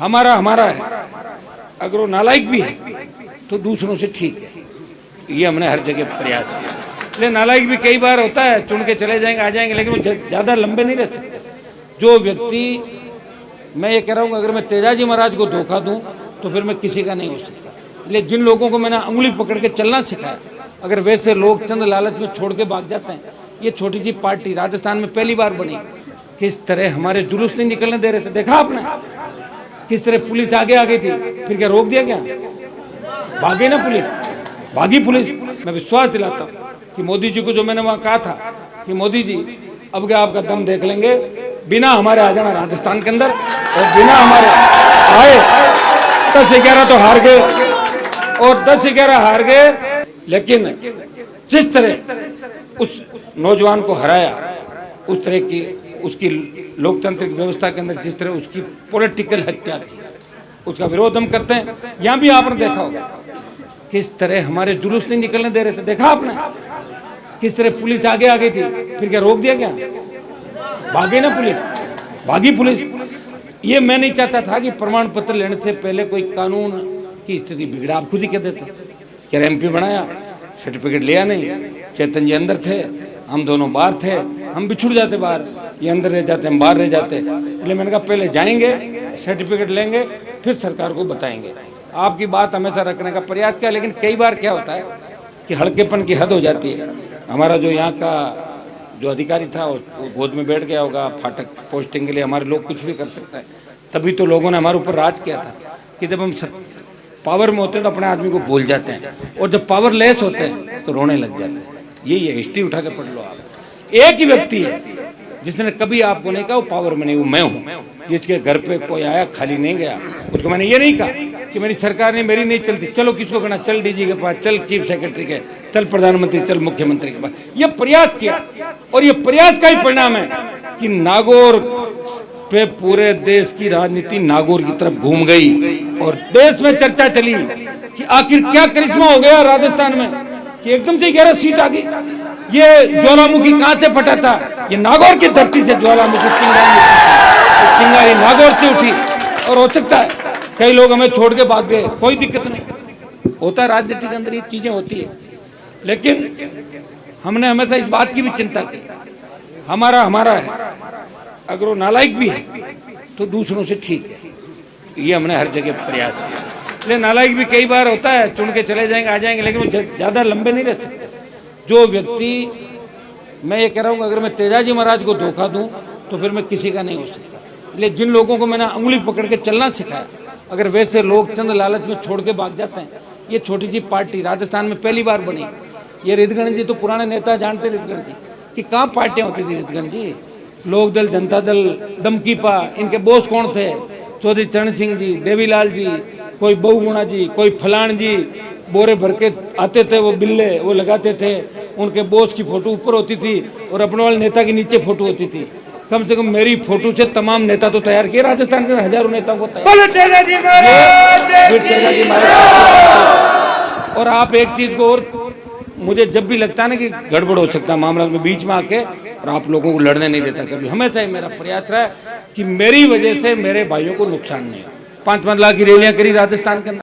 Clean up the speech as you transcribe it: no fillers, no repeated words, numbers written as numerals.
हमारा हमारा है, अगर वो नालायक भी है तो दूसरों से ठीक है। ये हमने हर जगह प्रयास किया। इसलिए नालायक भी कई बार होता है, चुन के चले जाएंगे, आ जाएंगे, लेकिन वो ज़्यादा लंबे नहीं रह सकते। जो व्यक्ति, मैं ये कह रहा हूँ, अगर मैं तेजाजी महाराज को धोखा दूँ तो फिर मैं किसी का नहीं हो सकता। इसलिए जिन लोगों को मैंने उंगली पकड़ के चलना सिखाया, अगर वैसे लोग चंद लालच में छोड़ के भाग जाते हैं। ये छोटी सी पार्टी राजस्थान में पहली बार बनी, किस तरह हमारे जुलूस नहीं निकलने दे रहे थे, देखा आपने किस तरह पुलिस आगे आ गई थी, फिर क्या रोक दिया क्या? भागे ना पुलिस, भागी पुलिस। मैं विश्वास दिलाता हूँ कि मोदी जी को जो मैंने वहाँ कहा था कि मोदी जी अब क्या आपका दम देख लेंगे, बिना हमारे आ जाना राजस्थान के अंदर, और बिना हमारे आए 10-11 तो हार गए, और 10-11 हार गए, लेकिन जिस तरह उस नौजवान को हराया, उस तरह की उसकी लोकतांत्रिक व्यवस्था के अंदर जिस तरह उसकी पॉलिटिकल हत्या की, उसका विरोध हम करते हैं। यहाँ भी आपने देखा होगा किस तरह हमारे जुलूस नहीं निकलने दे रहे थे, देखा आपने किस तरह पुलिस आगे आ गई थी, फिर क्या रोक दिया क्या? भागे ना पुलिस, भागी पुलिस। ये मैं नहीं चाहता था कि प्रमाण पत्र लेने से पहले कोई कानून की स्थिति बिगड़ा। आप खुद ही कह देते, क्या एमपी बनाया, सर्टिफिकेट लिया नहीं, चेतन जी अंदर थे, हम दोनों बाहर थे, हम बिछुड़ जाते बाहर, ये अंदर रह जाते, हम बाहर रह जाते। इसलिए मैंने कहा पहले जाएंगे, सर्टिफिकेट लेंगे, फिर सरकार को बताएंगे। आपकी बात हमेशा रखने का प्रयास किया, लेकिन कई बार क्या होता है कि हल्केपन की हद हो जाती है। हमारा जो यहाँ का जो अधिकारी था वो गोद में बैठ गया होगा, फाटक पोस्टिंग के लिए हमारे लोग कुछ भी कर सकता है। तभी तो लोगों ने हमारे ऊपर राज किया था कि जब हम पावर में होते हैं तो अपने आदमी को भूल जाते हैं, और जब पावर लेस होते हैं तो रोने लग जाते हैं। यही है, हिस्ट्री उठा के पढ़ लो आप। एक ही व्यक्ति है जिसने कभी आपको नहीं कहा वो पावर में नहीं, वो मैं हूँ। जिसके घर पे कोई आया खाली नहीं गया, उसको मैंने ये नहीं कहा कि मेरी सरकार नहीं, मेरी नहीं चलती, चलो किसको कहना, चल डीजी के पास, चल चीफ सेक्रेटरी के, चल प्रधानमंत्री, चल मुख्यमंत्री के पास। ये प्रयास किया, और ये प्रयास का ही परिणाम है कि नागौर पे पूरे देश की राजनीति नागौर की तरफ घूम गई, और देश में चर्चा चली कि आखिर क्या करिश्मा हो गया राजस्थान में कि एकदम से 11 सीट आ गई। ये ज्वालामुखी कहाँ से फटा था? ये नागौर की धरती से ज्वालामुखी चिंगारी नागौर से उठी। और हो सकता है कई लोग हमें छोड़ के भाग गए, कोई दिक्कत नहीं, होता है राजनीति के अंदर, ये चीजें होती है। लेकिन हमने हमेशा इस बात की भी चिंता की, हमारा हमारा है, अगर वो नालायक भी है तो दूसरों से ठीक है। ये हमने हर जगह प्रयास किया। इसलिए नालायक भी कई बार होता है, चुन के चले जाएंगे, आ जाएंगे, लेकिन वो ज़्यादा लंबे नहीं रह सकते। जो व्यक्ति, मैं ये कह रहा हूँ, अगर मैं तेजाजी महाराज को धोखा दूँ तो फिर मैं किसी का नहीं हो सकता। इसलिए जिन लोगों को मैंने उंगली पकड़ के चलना सिखाया, अगर वैसे लोग चंद लालच में छोड़ के भाग जाते हैं। ये छोटी सी पार्टी राजस्थान में पहली बार बनी। ये रिद्धगण जी तो पुराने नेता जानते, रिद्धगण जी कि कहाँ पार्टियाँ होती थी। रिद्धगण जी, लोक दल, जनता दल, दमकीपा, इनके बोस कौन थे? चौधरी चरण सिंह जी, देवीलाल जी, कोई बहुगुणा जी, कोई फलान जी, बोरे भर के आते थे, वो बिल्ले वो लगाते थे, उनके बोस की फोटो ऊपर होती थी और अपने वाले नेता की नीचे फोटो होती थी। कम से कम मेरी फोटो से तमाम नेता तो तैयार किए राजस्थान के, हजारों नेताओं को तैयार। और आप एक चीज को, और मुझे जब भी लगता है ना कि गड़बड़ हो सकता है मामला, में बीच में आके और आप लोगों को लड़ने नहीं देता कभी। हमेशा ही मेरा प्रयास रहा है कि मेरी वजह से मेरे भाइयों को नुकसान नहीं हो। 5-5 लाख की रैलियां करी राजस्थान के अंदर।